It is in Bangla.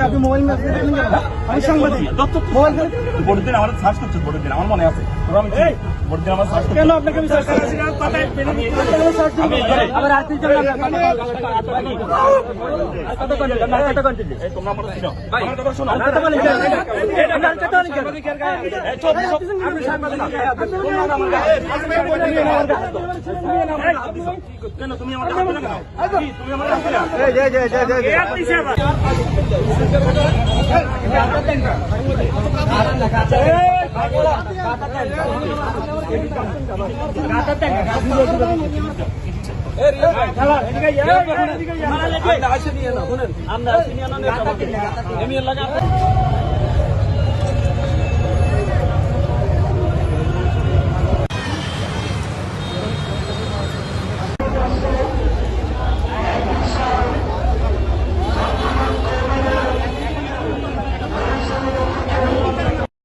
আপনি মোবাইল আমি সাংবাদিক মোবাইল ভোট দিন আমার সার্চ করছে, ভোটের দিন আমার মনে আছে। ভোট দিন আমার সার্চ কেন আপনাকে আমি সার্চ করছি? আবার আর তিনজন তোমরা আমার ছিল আমার কথা শোনো। কেন তুমি আমার তুমি আমার আমরা